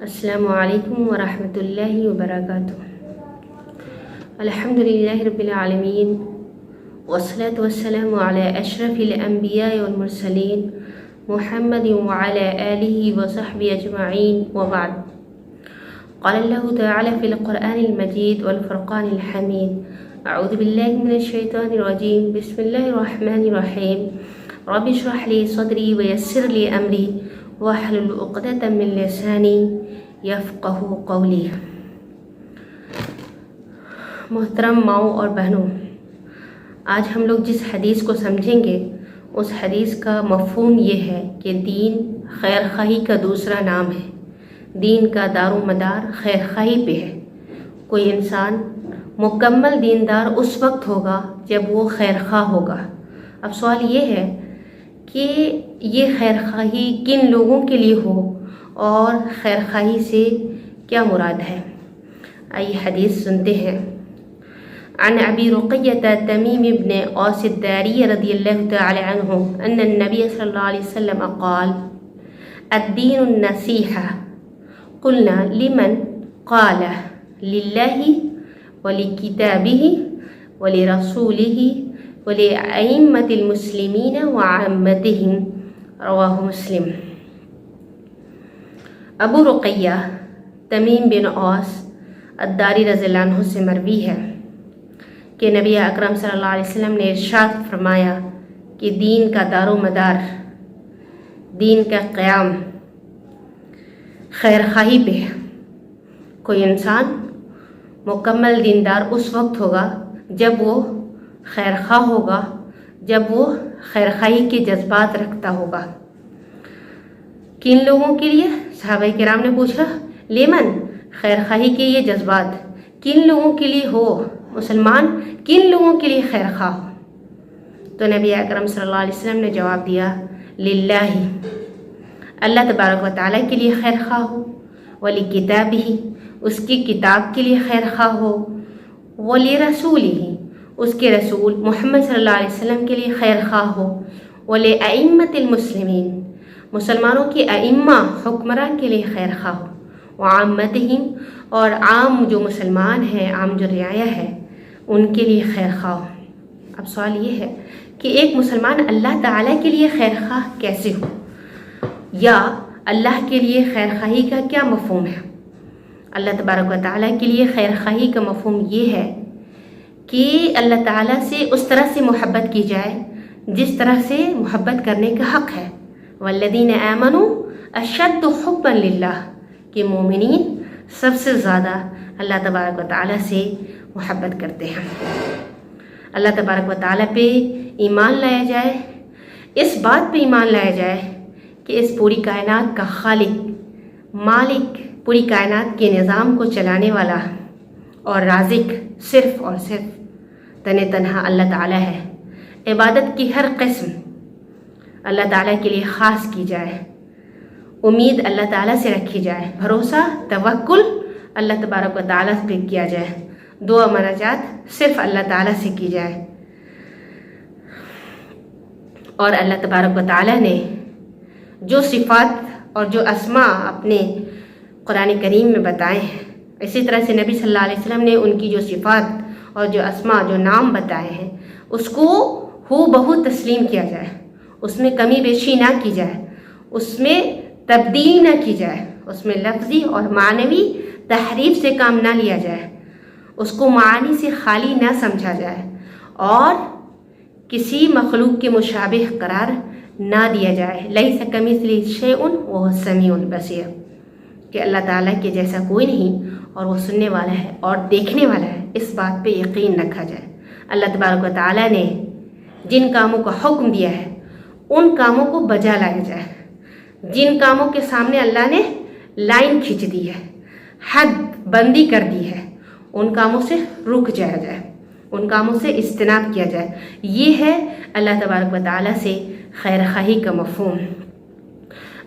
السلام علیکم ورحمۃ اللہ وبرکاتہ۔ الحمدللہ رب العالمین والصلاة والسلام علی اشرف الانبیاء والمرسلین محمد وعلی آلہ وصحبہ اجمعین وبعد۔ قال اللہ تعالی فی القرآن المجید والفرقان الحمید، اعوذ باللہ من الشیطان الرجیم، بسم اللہ الرحمن الرحیم، رب اشرح لی صدری ویسر لی امری واحلل عقدۃ من لسانی یفقہوا قولی۔ محترم ماؤں اور بہنوں، آج ہم لوگ جس حدیث کو سمجھیں گے اس حدیث کا مفہوم یہ ہے کہ دین خیر خواہی کا دوسرا نام ہے۔ دین کا دار و مدار خیر خواہی پہ ہے۔ کوئی انسان مکمل دیندار اس وقت ہوگا جب وہ خیر خواہ ہوگا۔ اب سوال یہ ہے کہ یہ خیر خواہی کن لوگوں کے لیے ہو اور خیر خواہی سے کیا مراد ہے؟ آئیے حدیث سنتے ہیں۔ عن ابی رقیۃ تمیم بن اوس الداری رضی اللہ تعالی عنہ ان النبی صلی اللہ علیہ وسلم قال الدین النصیحہ قلنا لمن قال للہ ولکتابہ ولرسولہ ولأئمة المسلمین وعامتہم، رواہ مسلم۔ ابو رقیہ تمیم بن اوس الداری رضی اللہ عنہ سے مروی ہے کہ نبی اکرم صلی اللہ علیہ وسلم نے ارشاد فرمایا کہ دین کا دار و مدار، دین کا قیام خیر خواہی پہ ہے۔ کوئی انسان مکمل دیندار اس وقت ہوگا جب وہ خیر خواہ ہوگا، جب وہ خیر خواہی کے جذبات رکھتا ہوگا۔ کن لوگوں کے لیے؟ صحابہ کرام نے پوچھا، لیمن، خیر خواہی کے یہ جذبات کن لوگوں کے لیے ہو؟ مسلمان کن لوگوں کے لیے خیر خواہ ہو؟ تو نبی اکرم صلی اللہ علیہ وسلم نے جواب دیا، للہ، اللہ تبارک و تعالیٰ کے لیے خیر خواہ ہو، ولکتابہ، اس کی کتاب کے لیے خیر خواہ ہو، ولرسولہ، اس کے رسول محمد صلی اللہ علیہ وسلم کے لیے خیر خواہ ہو، ولأئمة المسلمین، مسلمانوں کی ائمہ حکمراں کے لیے خیر خواہ ہو، وعامتہم، اور عام جو مسلمان ہیں، عام جو رعایا ہے ان کے لیے خیر خواہ ہو۔ اب سوال یہ ہے کہ ایک مسلمان اللہ تعالیٰ کے لیے خیر خواہ کیسے ہو، یا اللہ کے لیے خیر خواہی کا کیا مفہوم ہے؟ اللہ تبارک و تعالیٰ کے لیے خیر خواہی کا مفہوم یہ ہے کہ اللہ تعالیٰ سے اس طرح سے محبت کی جائے جس طرح سے محبت کرنے کا حق ہے۔ والذین آمنوا اشد حبا للہ، کہ مومنین سب سے زیادہ اللہ تبارک و تعالیٰ سے محبت کرتے ہیں۔ اللہ تبارک و تعالیٰ پہ ایمان لایا جائے، اس بات پہ ایمان لایا جائے کہ اس پوری کائنات کا خالق، مالک، پوری کائنات کے نظام کو چلانے والا اور رازق صرف اور صرف تنہا اللہ تعالیٰ ہے۔ عبادت کی ہر قسم اللہ تعالیٰ کے لیے خاص کی جائے، امید اللہ تعالیٰ سے رکھی جائے، بھروسہ، توکل اللہ تبارک و تعالیٰ پہ کیا جائے، دعا مناجات صرف اللہ تعالیٰ سے کی جائے۔ اور اللہ تبارک و تعالیٰ نے جو صفات اور جو اسماء اپنے قرآن کریم میں بتائے ہیں، اسی طرح سے نبی صلی اللہ علیہ وسلم نے ان کی جو صفات اور جو اسماء، جو نام بتائے ہیں، اس کو ہو بہو تسلیم کیا جائے، اس میں کمی بیشی نہ کی جائے، اس میں تبدیل نہ کی جائے، اس میں لفظی اور معنوی تحریف سے کام نہ لیا جائے، اس کو معانی سے خالی نہ سمجھا جائے، اور کسی مخلوق کے مشابہ قرار نہ دیا جائے۔ لیس کمثلہ شیء وہو السمیع البصیر، کہ اللہ تعالیٰ کے جیسا کوئی نہیں اور وہ سننے والا ہے اور دیکھنے والا ہے، اس بات پہ یقین رکھا جائے۔ اللہ تبارک و تعالیٰ نے جن کاموں کا حکم دیا ہے ان کاموں کو بجا لایا جائے، جن کاموں کے سامنے اللہ نے لائن کھینچ دی ہے، حد بندی کر دی ہے، ان کاموں سے رک جایا جائے، ان کاموں سے اجتناب کیا جائے۔ یہ ہے اللہ تبارک و تعالیٰ سے خیر خواہی کا مفہوم۔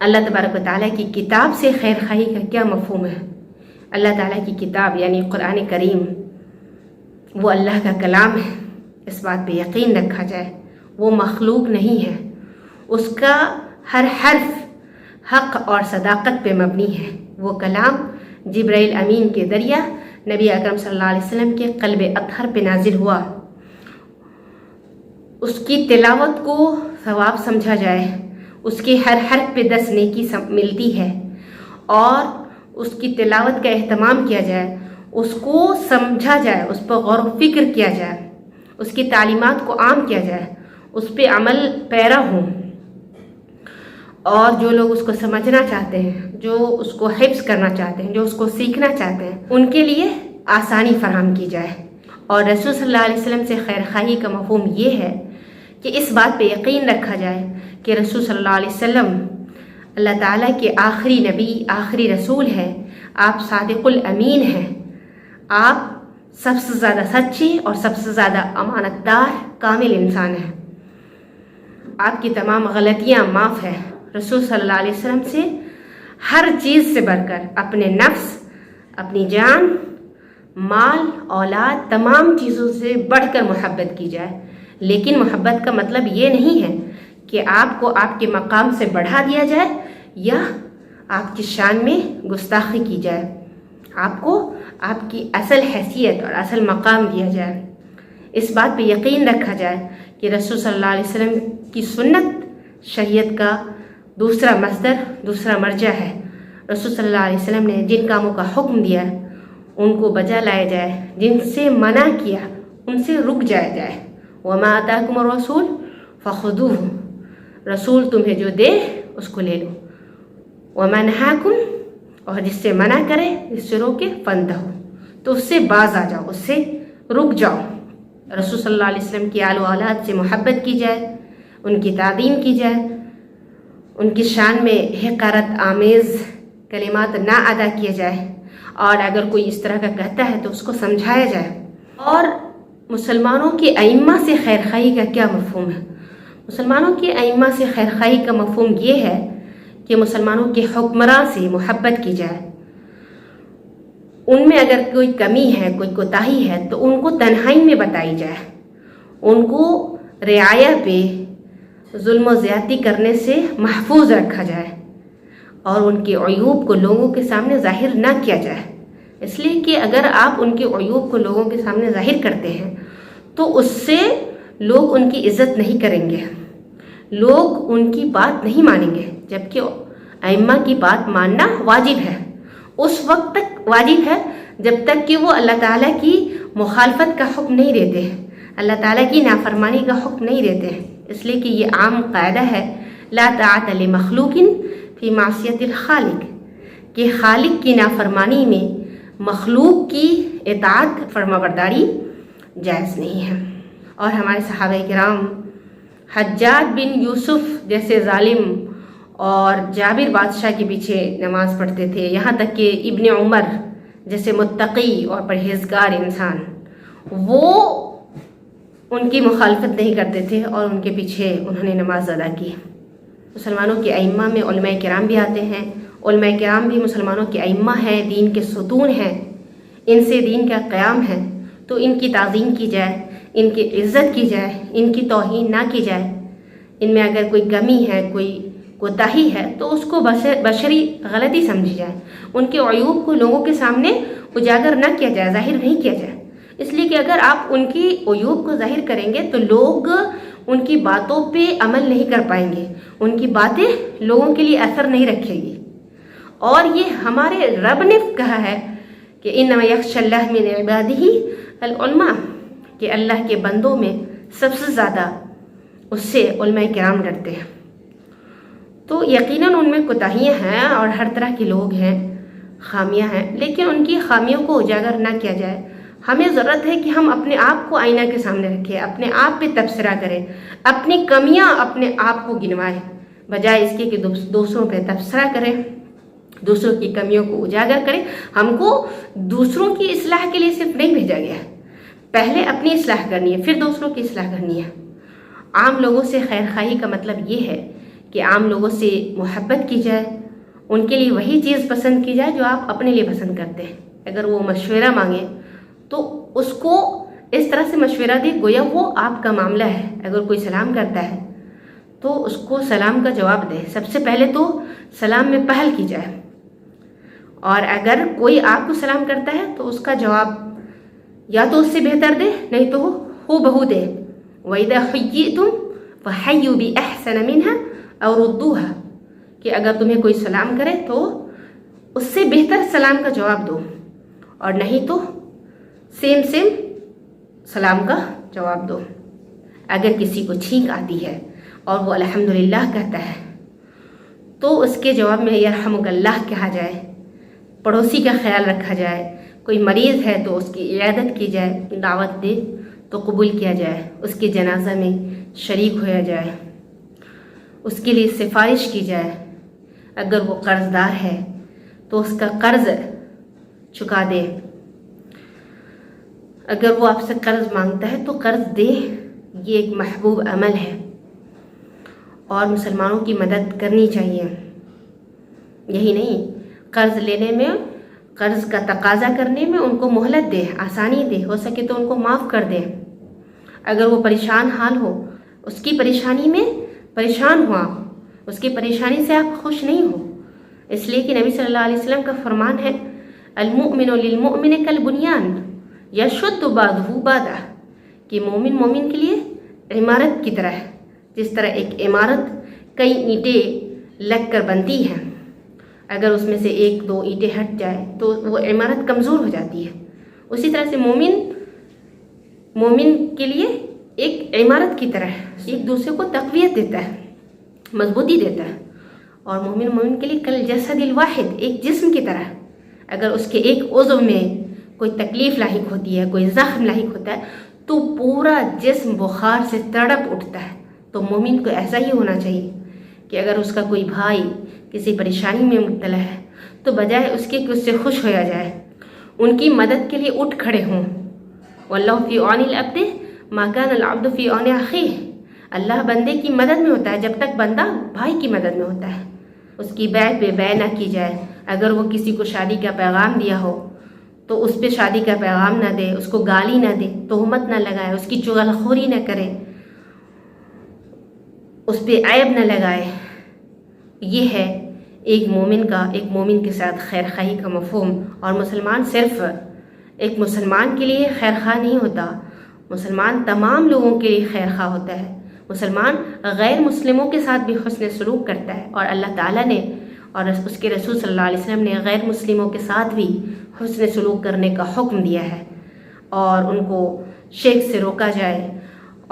اللہ تبارک و تعالیٰ کی کتاب سے خیر خواہی کا کیا مفہوم ہے؟ اللہ تعالیٰ کی کتاب یعنی قرآن کریم وہ اللہ کا کلام ہے، اس بات پہ یقین رکھا جائے، وہ مخلوق نہیں ہے، اس کا ہر حرف، حق اور صداقت پہ مبنی ہے۔ وہ کلام جبرائیل امین کے ذریعہ نبی اکرم صلی اللہ علیہ وسلم کے قلب اطہر پہ نازل ہوا۔ اس کی تلاوت کو ثواب سمجھا جائے، اس کے ہر حرف پہ 10 نیکی ملتی ہے، اور اس کی تلاوت کا اہتمام کیا جائے، اس کو سمجھا جائے، اس پر غور و فکر کیا جائے، اس کی تعلیمات کو عام کیا جائے، اس پہ عمل پیرا ہوں، اور جو لوگ اس کو سمجھنا چاہتے ہیں، جو اس کو حفظ کرنا چاہتے ہیں، جو اس کو سیکھنا چاہتے ہیں، ان کے لیے آسانی فراہم کی جائے۔ اور رسول صلی اللہ علیہ وسلم سے خیر خواہی کا مفہوم یہ ہے کہ اس بات پہ یقین رکھا جائے کہ رسول صلی اللہ علیہ وسلم اللہ تعالیٰ کے آخری نبی، آخری رسول ہے، آپ صادق الامین ہیں، آپ سب سے زیادہ سچے اور سب سے زیادہ امانت دار کامل انسان ہیں، آپ کی تمام غلطیاں معاف ہیں۔ رسول صلی اللہ علیہ وسلم سے ہر چیز سے بڑھ کر اپنے نفس، اپنی جان، مال، اولاد، تمام چیزوں سے بڑھ کر محبت کی جائے، لیکن محبت کا مطلب یہ نہیں ہے کہ آپ کو آپ کے مقام سے بڑھا دیا جائے یا آپ کی شان میں گستاخی کی جائے، آپ کو آپ کی اصل حیثیت اور اصل مقام دیا جائے۔ اس بات پہ یقین رکھا جائے کہ رسول صلی اللہ علیہ وسلم کی سنت شریعت کا دوسرا مصدر، دوسرا مرجع ہے۔ رسول صلی اللہ علیہ وسلم نے جن کاموں کا حکم دیا ان کو بجا لایا جائے، جن سے منع کیا ان سے رک جایا جائے۔ وَمَا آتَاكُمُ الرَّسُولُ فَخُذُوهُ، رسول تمہیں جو دے اس کو لے لو۔ وَمَا نَهَاكُمْ، اور جس سے منع کرے، جس سے روکے، فَانْتَهُوا، تو اس سے باز آ جاؤ، اس سے رک جاؤ۔ رسول صلی اللہ علیہ وسلم کی آل و اولاد سے محبت کی جائے، ان کی تعظیم کی جائے، ان کی شان میں حقارت آمیز کلمات نہ ادا کیے جائے، اور اگر کوئی اس طرح کا کہتا ہے تو اس کو سمجھایا جائے۔ اور مسلمانوں کے ائمہ سے خیر خواہی کا کیا مفہوم ہے؟ مسلمانوں کے ائمہ سے خیر خواہی کا مفہوم یہ ہے کہ مسلمانوں کے حکمراں سے محبت کی جائے، ان میں اگر کوئی کمی ہے، کوئی کوتاہی ہے تو ان کو تنہائی میں بتائی جائے، ان کو رعایا پہ ظلم و زیادتی کرنے سے محفوظ رکھا جائے، اور ان کے عیوب کو لوگوں کے سامنے ظاہر نہ کیا جائے، اس لیے کہ اگر آپ ان کے عیوب کو لوگوں کے سامنے ظاہر کرتے ہیں تو اس سے لوگ ان کی عزت نہیں کریں گے، لوگ ان کی بات نہیں مانیں گے، جبکہ ائمہ کی بات ماننا واجب ہے، اس وقت تک واجب ہے جب تک کہ وہ اللہ تعالیٰ کی مخالفت کا حکم نہیں دیتے ہیں، اللہ تعالیٰ کی نافرمانی کا حکم نہیں دیتے ہیں، اس لیے کہ یہ عام قاعدہ ہے لا طاعت لمخلوق فی معصیت الخالق، کہ خالق کی نافرمانی میں مخلوق کی اطاعت، فرما برداری جائز نہیں ہے۔ اور ہمارے صحابہ کرام حجاج بن یوسف جیسے ظالم اور جابر بادشاہ کے پیچھے نماز پڑھتے تھے، یہاں تک کہ ابن عمر جیسے متقی اور پرہیزگار انسان وہ ان کی مخالفت نہیں کرتے تھے اور ان کے پیچھے انہوں نے نماز ادا کی۔ مسلمانوں کے ائمہ میں علماء کرام بھی آتے ہیں، علماء کرام بھی مسلمانوں کے ائمہ ہیں، دین کے ستون ہیں، ان سے دین کا قیام ہے، تو ان کی تعظیم کی جائے، ان کی عزت کی جائے، ان کی توہین نہ کی جائے، ان میں اگر کوئی کمی ہے، کوئی کوتاہی ہے تو اس کو بشری غلطی سمجھی جائے، ان کے عیوب کو لوگوں کے سامنے اجاگر نہ کیا جائے، ظاہر نہیں کیا جائے، اس لیے کہ اگر آپ ان کی عیوب کو ظاہر کریں گے تو لوگ ان کی باتوں پہ عمل نہیں کر پائیں گے، ان کی باتیں لوگوں کے لیے اثر نہیں رکھے گی۔ اور یہ ہمارے رب نے کہا ہے کہ انما یخشی اللہ من عبادہ العلماء، کہ اللہ کے بندوں میں سب سے زیادہ اس سے علماء کرام ڈرتے ہیں۔ تو یقیناً ان میں کوتاہیاں ہیں اور ہر طرح کے لوگ ہیں، خامیاں ہیں، لیکن ان کی خامیوں کو اجاگر نہ کیا جائے۔ ہمیں ضرورت ہے کہ ہم اپنے آپ کو آئینہ کے سامنے رکھیں، اپنے آپ پہ تبصرہ کریں، اپنی کمیاں اپنے آپ کو گنوائیں، بجائے اس کے کہ دوسروں پہ تبصرہ کریں، دوسروں کی کمیوں کو اجاگر کریں۔ ہم کو دوسروں کی اصلاح کے لیے صرف نہیں بھیجا گیا ہے، پہلے اپنی اصلاح کرنی ہے، پھر دوسروں کی اصلاح کرنی ہے۔ عام لوگوں سے خیر خواہی کا مطلب یہ ہے کہ عام لوگوں سے محبت کی جائے، ان کے لیے وہی چیز پسند کی جائے جو آپ اپنے لیے پسند کرتے ہیں۔ اگر وہ مشورہ مانگے تو اس کو اس طرح سے مشورہ دے گویا وہ آپ کا معاملہ ہے۔ اگر کوئی سلام کرتا ہے تو اس کو سلام کا جواب دے. سب سے پہلے تو سلام میں پہل کی جائے، اور اگر کوئی آپ کو سلام کرتا ہے تو اس کا جواب یا تو اس سے بہتر دے، نہیں تو ہو بہو دے. وَإِذَا حُيِّئْتُمْ فَحَيُّوا بِأَحْسَنَ مِنْهَا أَوْ رُدُّوهَا، کہ اگر تمہیں کوئی سلام کرے تو اس سے بہتر سلام کا جواب دو، اور نہیں تو سیم سلام کا جواب دو. اگر کسی کو چھینک آتی ہے اور وہ الحمدللہ کہتا ہے تو اس کے جواب میں یرحمک اللہ کہا جائے. پڑوسی کا خیال رکھا جائے، کوئی مریض ہے تو اس کی عیادت کی جائے، دعوت دے تو قبول کیا جائے، اس کے جنازہ میں شریک ہوا جائے، اس کے لیے سفارش کی جائے. اگر وہ قرض دار ہے تو اس کا قرض چکا دے. اگر وہ آپ سے قرض مانگتا ہے تو قرض دے. یہ ایک محبوب عمل ہے، اور مسلمانوں کی مدد کرنی چاہیے. یہی نہیں، قرض لینے میں، قرض کا تقاضا کرنے میں ان کو مہلت دے، آسانی دے، ہو سکے تو ان کو معاف کر دے. اگر وہ پریشان حال ہو، اس کی پریشانی میں پریشان ہوا، اس کی پریشانی سے آپ خوش نہیں ہو، اس لیے کہ نبی صلی اللہ علیہ وسلم کا فرمان ہے المؤمن للمؤمن کالبنیان یشد بعضہ بعضا، کہ مومن کے لیے عمارت کی طرح ہے. جس طرح ایک عمارت کئی اینٹیں لگ کر بنتی ہیں، اگر اس میں سے ایک دو اینٹیں ہٹ جائے تو وہ عمارت کمزور ہو جاتی ہے. اسی طرح سے مومن کے لیے ایک عمارت کی طرح ہے، ایک دوسرے کو تقویت دیتا ہے، مضبوطی دیتا ہے. اور مومن کے لیے کل جسد الواحد، ایک جسم کی طرح. اگر اس کے ایک عضو میں کوئی تکلیف لاحق ہوتی ہے، کوئی زخم لاحق ہوتا ہے تو پورا جسم بخار سے تڑپ اٹھتا ہے. تو مومن کو ایسا ہی ہونا چاہیے کہ اگر اس کا کوئی بھائی کسی پریشانی میں مبتلا ہے تو بجائے اس کے کہ اس سے خوش ہویا جائے، ان کی مدد کے لیے اٹھ کھڑے ہوں. واللہ فی عون العبد ما کان العبد فی عون اخیہ، اللہ بندے کی مدد میں ہوتا ہے جب تک بندہ بھائی کی مدد میں ہوتا ہے. اس کی بیع پہ بیع نہ کی جائے. اگر وہ کسی کو شادی کا پیغام دیا ہو تو اس پہ شادی کا پیغام نہ دے، اس کو گالی نہ دے، تہمت نہ لگائے، اس کی چغلخوری نہ کرے، اس پہ عیب نہ لگائے. یہ ہے ایک مومن کے ساتھ خیر خواہی کا مفہوم. اور مسلمان صرف ایک مسلمان کے لیے خیر خواہ نہیں ہوتا، مسلمان تمام لوگوں کے لیے خیر خواہ ہوتا ہے. مسلمان غیر مسلموں کے ساتھ بھی حسن سلوک کرتا ہے، اور اللہ تعالیٰ نے اور اس کے رسول صلی اللہ علیہ وسلم نے غیر مسلموں کے ساتھ بھی حسن سلوک کرنے کا حکم دیا ہے، اور ان کو شرک سے روکا جائے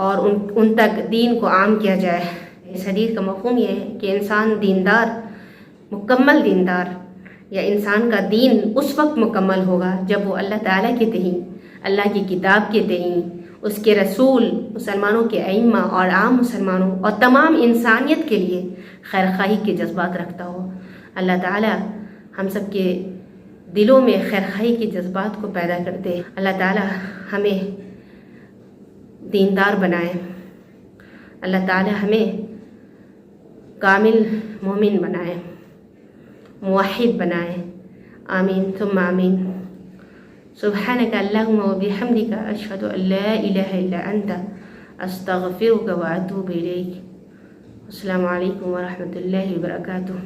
اور ان تک دین کو عام کیا جائے. اس حدیث کا مفہوم یہ ہے کہ انسان دیندار، مکمل دیندار، یا انسان کا دین اس وقت مکمل ہوگا جب وہ اللہ تعالیٰ کے تئیں، اللہ کی کتاب کے تئیں، اس کے رسول، مسلمانوں کے ائمہ اور عام مسلمانوں اور تمام انسانیت کے لیے خیر خواہی کے جذبات رکھتا ہو. اللہ تعالیٰ ہم سب کے دلوں میں خیر خواہی کے جذبات کو پیدا کرتے. اللہ تعالیٰ ہمیں دیندار بنائے. اللہ تعالیٰ ہمیں کامل مومن بنائے، موحد بنائے. آمین ثم آمین. سبحانک اللہم و بحمدک اشہد ان لا الہ الا انت استغفرک و اتوب الیک. السلام علیکم ورحمۃ اللہ وبرکاتہ.